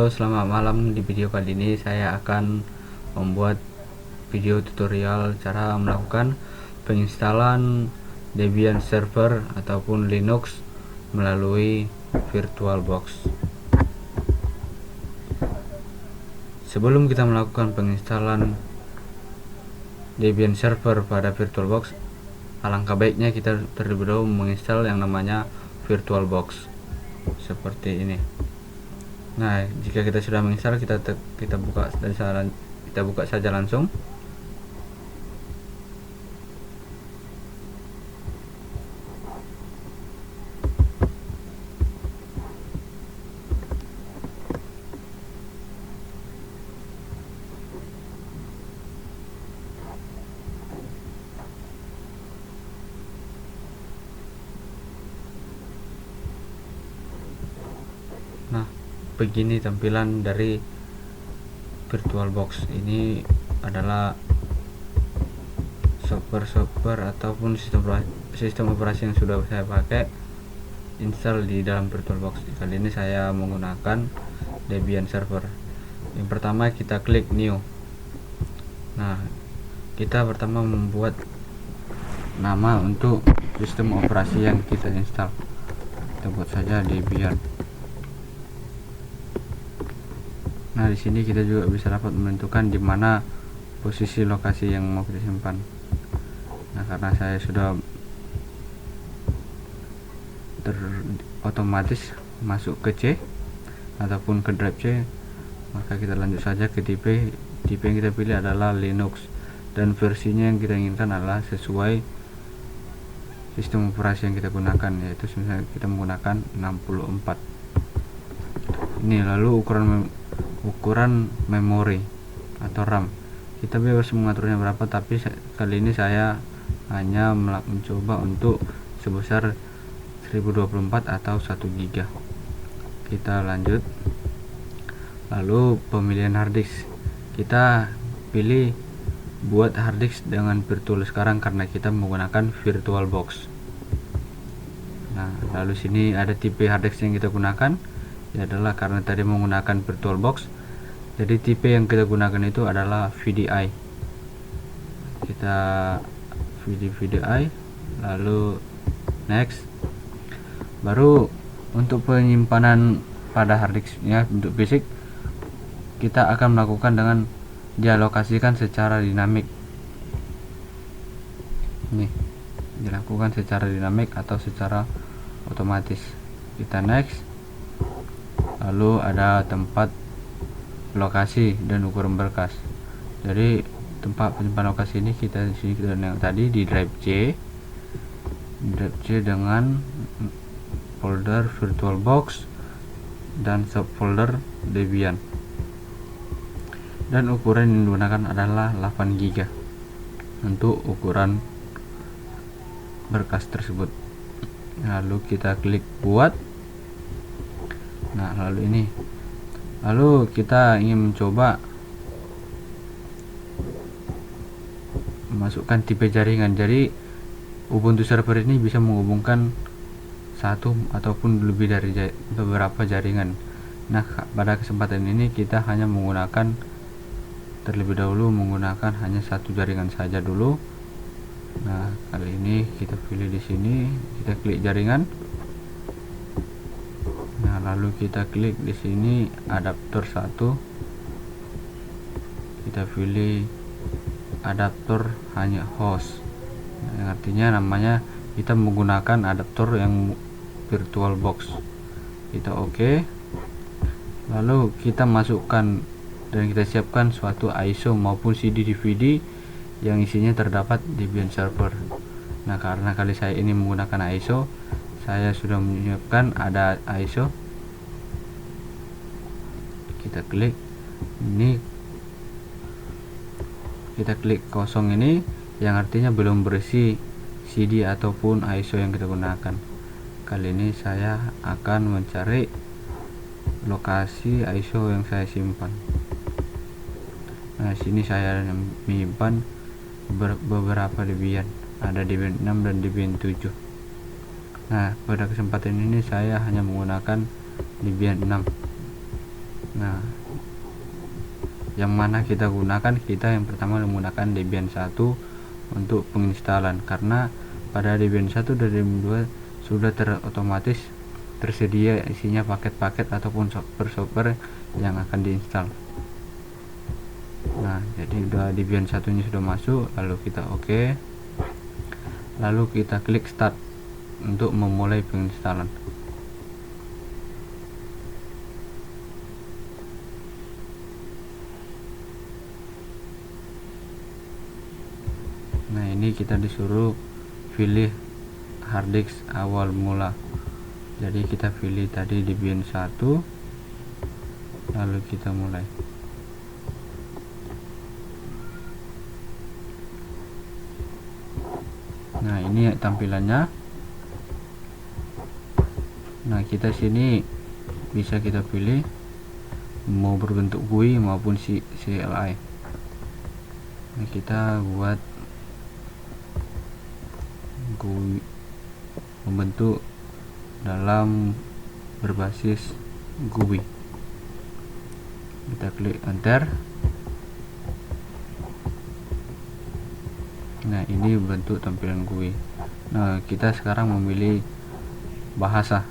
Halo, selamat malam. Di video kali ini saya akan membuat video tutorial cara melakukan penginstalan Debian server ataupun Linux melalui VirtualBox. Sebelum kita melakukan penginstalan Debian server pada VirtualBox, alangkah baiknya kita terlebih dahulu menginstal yang namanya VirtualBox seperti ini. Nah, jika kita sudah menginstal, kita buka saja langsung. Nah, begini tampilan dari VirtualBox. Ini adalah software ataupun sistem operasi yang sudah saya pakai install di dalam VirtualBox. Kali ini saya menggunakan Debian server. Yang pertama kita klik new. Nah, kita pertama membuat nama untuk sistem operasi yang kita install. Kita buat saja Debian. Nah, di sini kita juga bisa dapat menentukan di mana posisi lokasi yang mau kita simpan. Nah, karena saya sudah otomatis masuk ke C ataupun ke drive C, maka kita lanjut saja ke tipe yang kita pilih adalah Linux, dan versinya yang kita inginkan adalah sesuai sistem operasi yang kita gunakan, yaitu misalnya kita menggunakan 64. Ini lalu ukuran memori atau RAM, kita bebas mengaturnya berapa, tapi kali ini saya hanya mencoba untuk sebesar 1024 atau 1 GB. Kita lanjut. Lalu pemilihan harddisk, kita pilih buat harddisk dengan virtual sekarang karena kita menggunakan VirtualBox. Nah, lalu sini ada tipe harddisk yang kita gunakan, ya adalah karena tadi menggunakan VirtualBox, jadi tipe yang kita gunakan itu adalah VDI. Kita pilih VDI, lalu next. Baru untuk penyimpanan pada harddisknya untuk fisik, kita akan melakukan dengan dialokasikan secara dinamik. Ini dilakukan secara dinamik atau secara otomatis. Kita next. Lalu ada tempat lokasi dan ukuran berkas. Jadi tempat penyimpanan lokasi ini kita di sini yang tadi di drive C dengan folder VirtualBox dan subfolder Debian, dan ukuran yang digunakan adalah 8 GB untuk ukuran berkas tersebut. Lalu kita klik buat. Nah, lalu kita ingin mencoba masukkan tipe jaringan. Jadi Ubuntu server ini bisa menghubungkan satu ataupun lebih dari beberapa jaringan. Nah, pada kesempatan ini kita hanya terlebih dahulu menggunakan hanya satu jaringan saja dulu. Nah, kali ini kita pilih di sini, kita klik jaringan. Nah, lalu kita klik di sini adaptor 1. Kita pilih adaptor hanya host. Nah, yang artinya namanya kita menggunakan adaptor yang VirtualBox. Kita oke. Lalu kita masukkan dan kita siapkan suatu ISO maupun CD DVD yang isinya terdapat Debian server. Nah, karena kali saya ini menggunakan ISO, saya sudah menyiapkan ada ISO. Kita klik ini, kita klik kosong ini, yang artinya belum berisi CD ataupun ISO yang kita gunakan. Kali ini saya akan mencari lokasi ISO yang saya simpan. Nah, sini saya menyimpan beberapa Debian, ada Debian 6 dan Debian 7. Nah, pada kesempatan ini saya hanya menggunakan Debian 6. Nah, yang mana kita gunakan, kita yang pertama menggunakan Debian 1 untuk penginstalan, karena pada Debian 1 dan Debian 2 sudah otomatis tersedia isinya paket-paket ataupun software yang akan diinstal. Nah, jadi udah Debian 1 nya sudah masuk, lalu kita oke, lalu kita klik start untuk memulai penginstalan. Nah, ini kita disuruh pilih harddisk awal mula, jadi kita pilih tadi Debian 1, lalu kita mulai. Nah, ini tampilannya. Nah, kita sini bisa kita pilih mau berbentuk GUI maupun CLI. Nah, kita buat GUI, membentuk dalam berbasis GUI. Kita klik enter. Nah, ini bentuk tampilan GUI. Nah, kita sekarang memilih bahasa.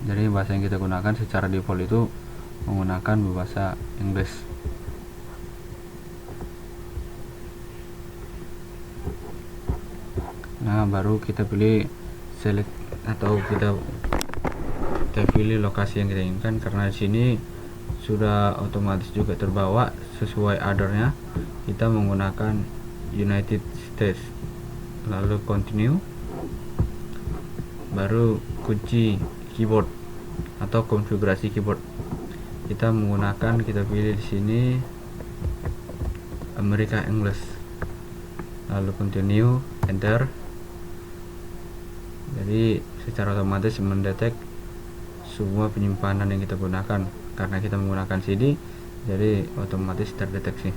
Jadi bahasa yang kita gunakan secara default itu menggunakan bahasa Inggris. Nah, baru kita pilih select atau kita pilih lokasi yang kita inginkan, karena di sini sudah otomatis juga terbawa sesuai ordernya. Kita menggunakan United States, lalu continue, baru kunci keyboard atau konfigurasi keyboard. Kita menggunakan, kita pilih di sini Amerika English, lalu continue, enter. Jadi secara otomatis mendetek semua penyimpanan yang kita gunakan, karena kita menggunakan CD, jadi otomatis terdeteksi.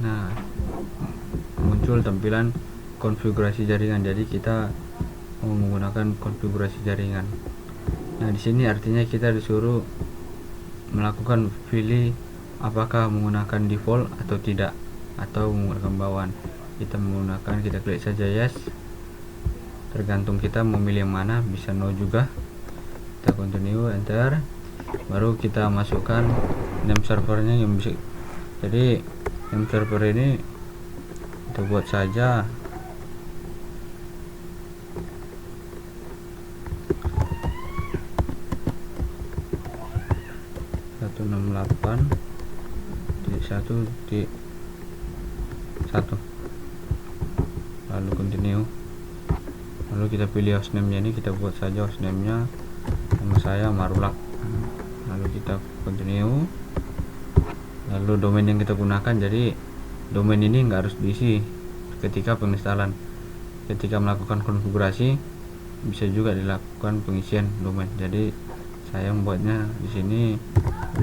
Nah, muncul tampilan konfigurasi jaringan. Jadi kita mau menggunakan konfigurasi jaringan. Nah, di sini artinya kita disuruh melakukan pilih apakah menggunakan default atau tidak, atau menggunakan bawaan. Kita menggunakan, kita klik saja yes. Tergantung kita memilih yang mana, bisa no juga. Kita continue, enter. Baru kita masukkan name servernya yang bisa. Jadi name server ini kita buat saja di 1, lalu continue, lalu kita pilih hostname nya, ini kita buat saja hostname nya, nama saya Marulak, lalu kita continue, lalu domain yang kita gunakan. Jadi domain ini nggak harus diisi ketika penginstalan, ketika melakukan konfigurasi bisa juga dilakukan pengisian domain. Jadi saya membuatnya di sini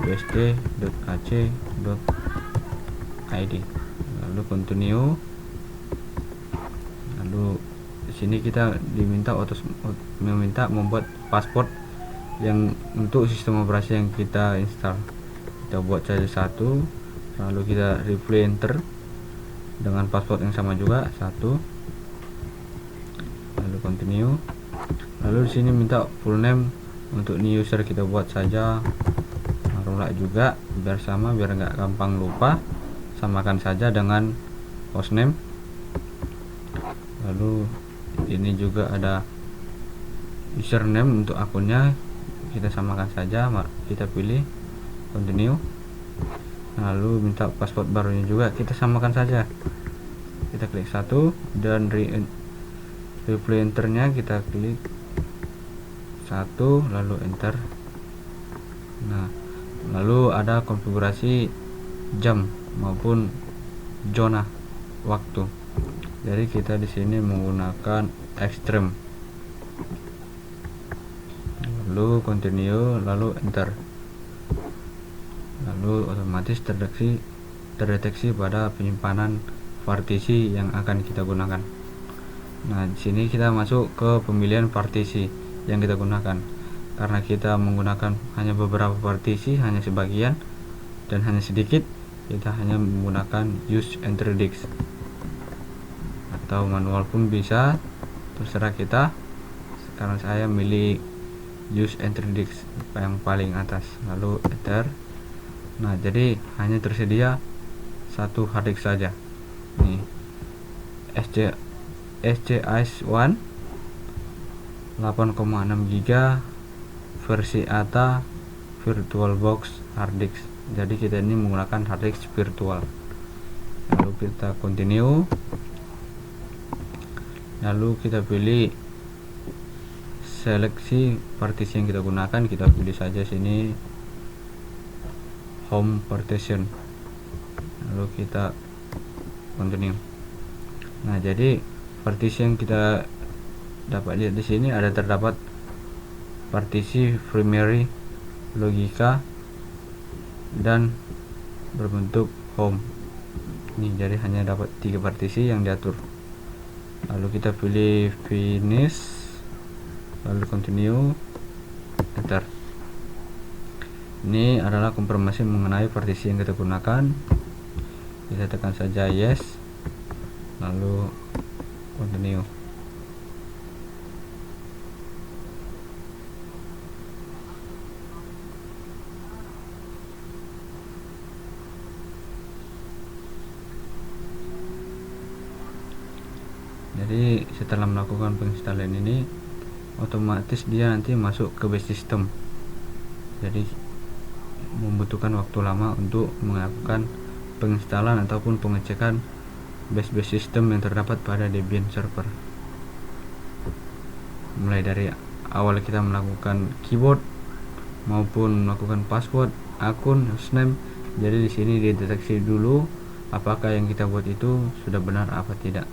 usd.ac.id, lalu continue. Lalu di sini kita meminta membuat password yang untuk sistem operasi yang kita install. Kita buat saja 1, lalu kita replay enter dengan password yang sama juga 1, lalu continue. Lalu di sini minta full name, untuk new user kita buat saja Marulak juga, biar sama, biar nggak gampang lupa. Samakan saja dengan hostname. Lalu ini juga ada username untuk akunnya, kita samakan saja, kita pilih continue. Lalu minta password barunya juga kita samakan saja, kita klik 1 dan replay enternya kita klik 1, lalu enter. Nah, lalu ada konfigurasi jam maupun zona waktu. Jadi kita di sini menggunakan extreme, lalu continue, lalu enter, lalu otomatis terdeteksi pada penyimpanan partisi yang akan kita gunakan. Nah, di sini kita masuk ke pemilihan partisi yang kita gunakan. Karena kita menggunakan hanya beberapa partisi, hanya sebagian dan hanya sedikit, kita hanya menggunakan use entry disk, atau manual pun bisa, terserah kita. Sekarang saya milih use entry disk yang paling atas, lalu enter. Nah, jadi hanya tersedia satu hard disk saja. Nih, SCIS1 8,6 GB versi ATA VirtualBox hard disk. Jadi kita ini menggunakan hard disk virtual. Lalu kita continue, lalu kita pilih seleksi partisi yang kita gunakan. Kita pilih saja sini home partition, lalu kita continue. Nah, jadi partisi yang kita dapat lihat di sini terdapat partisi primary, logika, dan berbentuk home. Ini jadi hanya dapat 3 partisi yang diatur. Lalu kita pilih finish, lalu continue, enter. Ini adalah konfirmasi mengenai partisi yang kita gunakan. Kita tekan saja yes, lalu continue. Jadi setelah melakukan penginstalan ini, otomatis dia nanti masuk ke base system. Jadi membutuhkan waktu lama untuk melakukan penginstalan ataupun pengecekan base system yang terdapat pada Debian server. Mulai dari awal kita melakukan keyboard maupun melakukan password, akun, username. Jadi di sini dideteksi dulu apakah yang kita buat itu sudah benar apa tidak.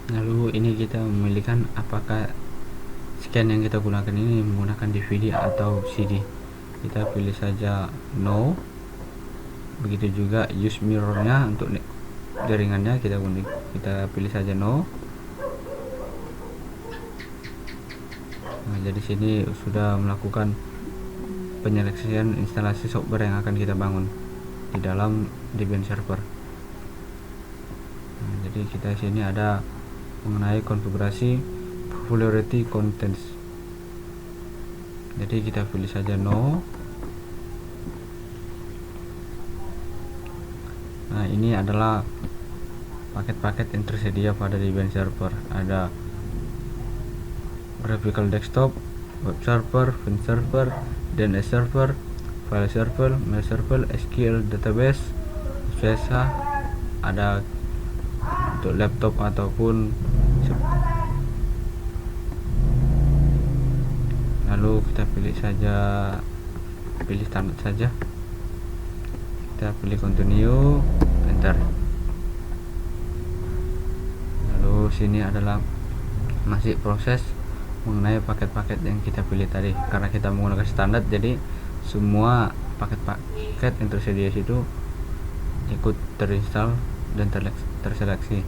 Lalu ini kita memilihkan apakah scan yang kita gunakan ini menggunakan DVD atau CD. Kita pilih saja no. Begitu juga use mirrornya untuk jaringannya kita pilih saja no. Nah, jadi sini sudah melakukan penyeleksian instalasi software yang akan kita bangun di dalam Debian server. Nah, jadi kita sini ada mengenai konfigurasi popularity contents. Jadi kita pilih saja no, Nah, ini adalah paket-paket yang tersedia pada Debian server. Ada graphical desktop, web server, fin server, DNS server, file server, mail server, SQL database, SSH, ada untuk laptop ataupun lalu kita pilih standar saja, kita pilih continue, enter. Lalu sini adalah masih proses mengenai paket-paket yang kita pilih tadi. Karena kita menggunakan standar, jadi semua paket-paket yang tersedia situ ikut terinstall dan terseleksi.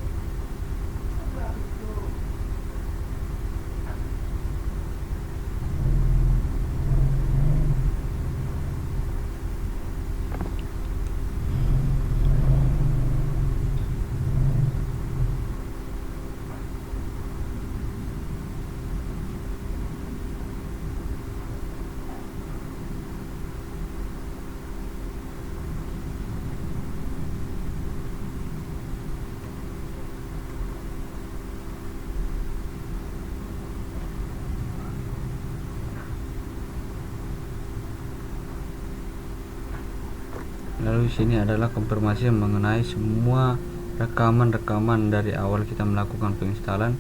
Lalu di sini adalah konfirmasi mengenai semua rekaman dari awal kita melakukan penginstalan.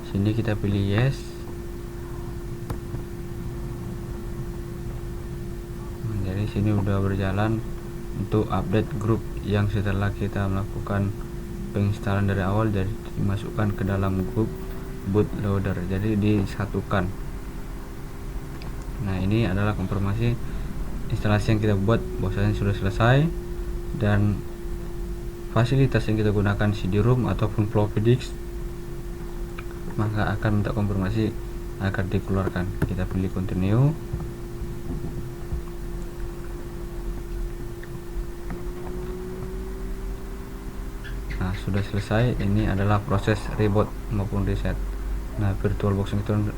Sini kita pilih yes. Jadi sini udah berjalan untuk update grup yang setelah kita melakukan penginstalan dari awal, jadi dimasukkan ke dalam grup bootloader, jadi disatukan. Nah, ini adalah konfirmasi instalasi yang kita buat bahwasanya sudah selesai, dan fasilitas yang kita gunakan CD-ROM ataupun floppy disk, maka akan minta konfirmasi agar dikeluarkan. Kita pilih continue. Nah, sudah selesai. Ini adalah proses reboot maupun reset. Nah, VirtualBox 6.1.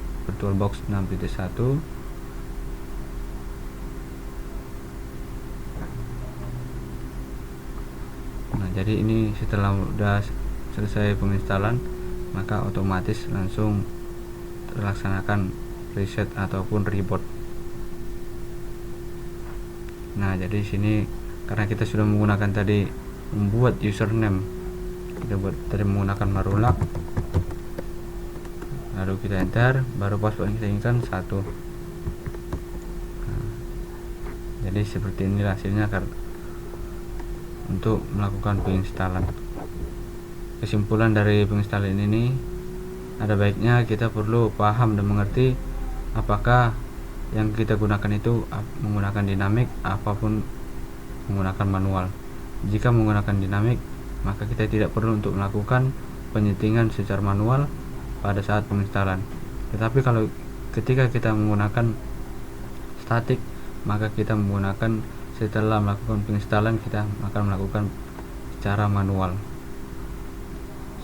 Nah, jadi ini setelah udah selesai penginstalan, maka otomatis langsung terlaksanakan reset ataupun reboot. Nah, jadi sini karena kita sudah menggunakan tadi membuat username, kita buat tadi menggunakan marulak, lalu kita enter, baru password yang kita inginkan 1. Nah, jadi seperti inilah hasilnya untuk melakukan penginstalan. Kesimpulan dari penginstalan ini, ada baiknya kita perlu paham dan mengerti apakah yang kita gunakan itu menggunakan dinamik apapun menggunakan manual. Jika menggunakan dinamik, maka kita tidak perlu untuk melakukan penyetingan secara manual pada saat penginstalan. Tetapi kalau ketika kita menggunakan statik, maka kita menggunakan setelah melakukan penginstalan, kita akan melakukan secara manual.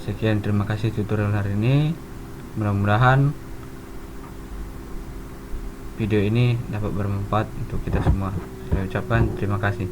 Sekian, terima kasih tutorial hari ini. Mudah-mudahan video ini dapat bermanfaat untuk kita semua. Saya ucapkan terima kasih.